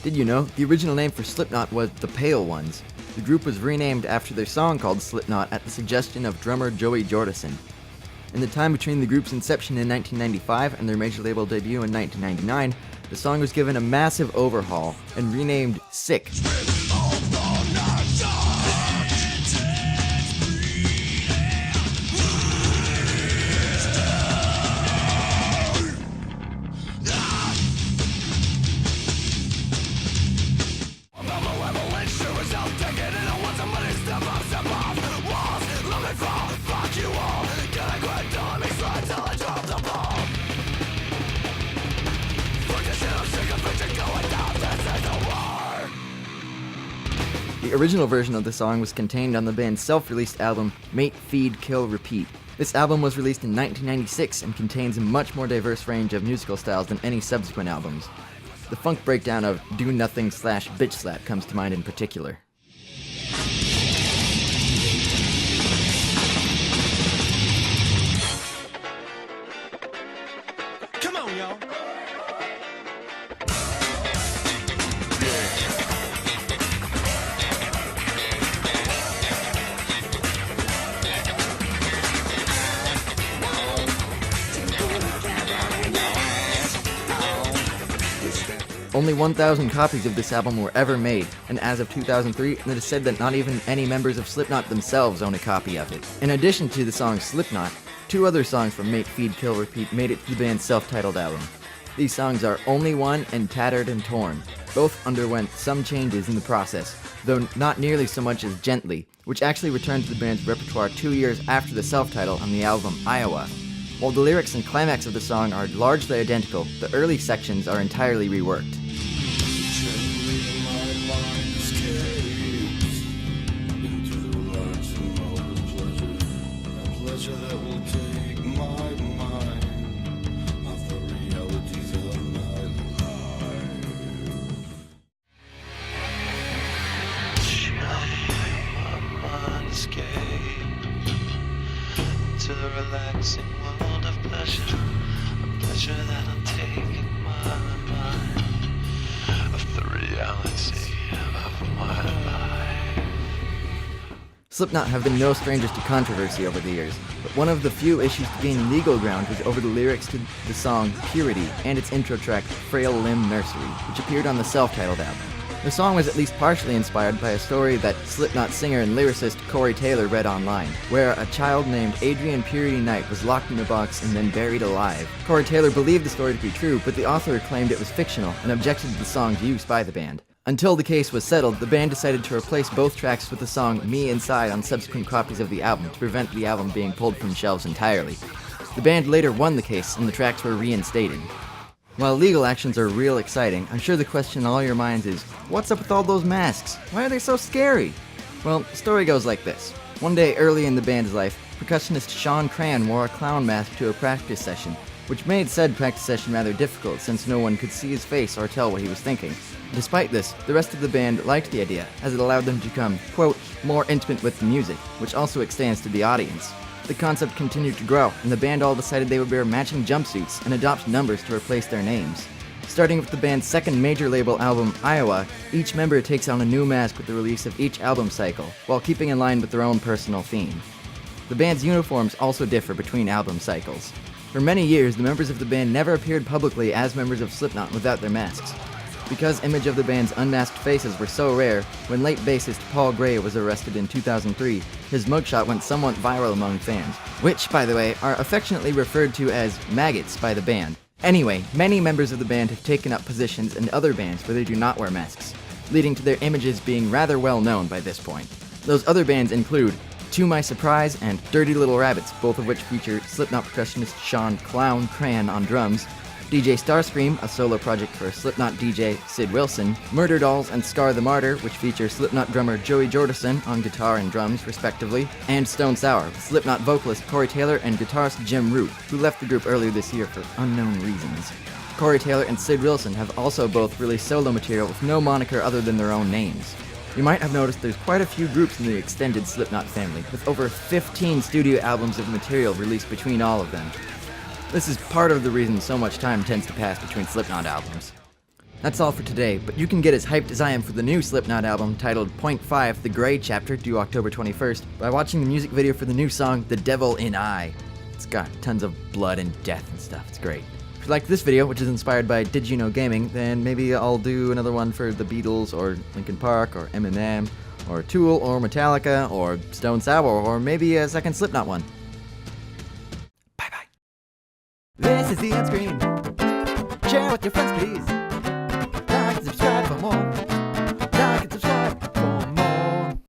Did you know, the original name for Slipknot was The Pale Ones? The group was renamed after their song called Slipknot at the suggestion of drummer Joey Jordison. In the time between the group's inception in 1995 and their major label debut in 1999, the song was given a massive overhaul and renamed Sick. The original version of the song was contained on the band's self-released album, Mate, Feed, Kill, Repeat. This album was released in 1996 and contains a much more diverse range of musical styles than any subsequent albums. The funk breakdown of Do Nothing / Bitch Slap comes to mind in particular. Come on, y'all. Only 1,000 copies of this album were ever made, and as of 2003, it is said that not even any members of Slipknot themselves own a copy of it. In addition to the song Slipknot, 2 other songs from Mate, Feed, Kill, Repeat made it to the band's self-titled album. These songs are Only One and Tattered and Torn. Both underwent some changes in the process, though not nearly so much as Gently, which actually returned to the band's repertoire 2 years after the self-title on the album Iowa. While the lyrics and climax of the song are largely identical, the early sections are entirely reworked. To the relaxing world of pleasure, a pleasure that'll take my mind of the reality of my life. Slipknot have been no strangers to controversy over the years, but one of the few issues to gain legal ground was over the lyrics to the song Purity and its intro track Frail Limb Nursery, which appeared on the self-titled album. The song was at least partially inspired by a story that Slipknot singer and lyricist Corey Taylor read online, where a child named Adrian Purity Knight was locked in a box and then buried alive. Corey Taylor believed the story to be true, but the author claimed it was fictional and objected to the song's use by the band. Until the case was settled, the band decided to replace both tracks with the song Me Inside on subsequent copies of the album to prevent the album being pulled from shelves entirely. The band later won the case and the tracks were reinstated. While legal actions are real exciting, I'm sure the question in all your minds is, what's up with all those masks? Why are they so scary? Well, the story goes like this. One day early in the band's life, percussionist Sean Cran wore a clown mask to a practice session, which made said practice session rather difficult since no one could see his face or tell what he was thinking. Despite this, the rest of the band liked the idea, as it allowed them to become, quote, more intimate with the music, which also extends to the audience. The concept continued to grow, and the band all decided they would wear matching jumpsuits and adopt numbers to replace their names. Starting with the band's second major label album, Iowa, each member takes on a new mask with the release of each album cycle, while keeping in line with their own personal theme. The band's uniforms also differ between album cycles. For many years, the members of the band never appeared publicly as members of Slipknot without their masks. Because image of the band's unmasked faces were so rare, when late bassist Paul Gray was arrested in 2003, his mugshot went somewhat viral among fans, which, by the way, are affectionately referred to as maggots by the band. Anyway, many members of the band have taken up positions in other bands where they do not wear masks, leading to their images being rather well known by this point. Those other bands include To My Surprise and Dirty Little Rabbits, both of which feature Slipknot percussionist Sean Clown Cran on drums, DJ Starscream, a solo project for Slipknot DJ Sid Wilson, Murder Dolls and Scar the Martyr, which feature Slipknot drummer Joey Jordison on guitar and drums, respectively, and Stone Sour, with Slipknot vocalist Corey Taylor and guitarist Jim Root, who left the group earlier this year for unknown reasons. Corey Taylor and Sid Wilson have also both released solo material with no moniker other than their own names. You might have noticed there's quite a few groups in the extended Slipknot family, with over 15 studio albums of material released between all of them. This is part of the reason so much time tends to pass between Slipknot albums. That's all for today, but you can get as hyped as I am for the new Slipknot album titled Point 5, The Grey Chapter, due October 21st, by watching the music video for the new song, The Devil in I. It's got tons of blood and death and stuff, it's great. If you liked this video, which is inspired by Did You Know Gaming, then maybe I'll do another one for the Beatles, or Linkin Park, or Eminem, or Tool, or Metallica, or Stone Sour, or maybe a second Slipknot one. Bye-bye. This is the end screen. Share with your friends, please. Like and subscribe for more.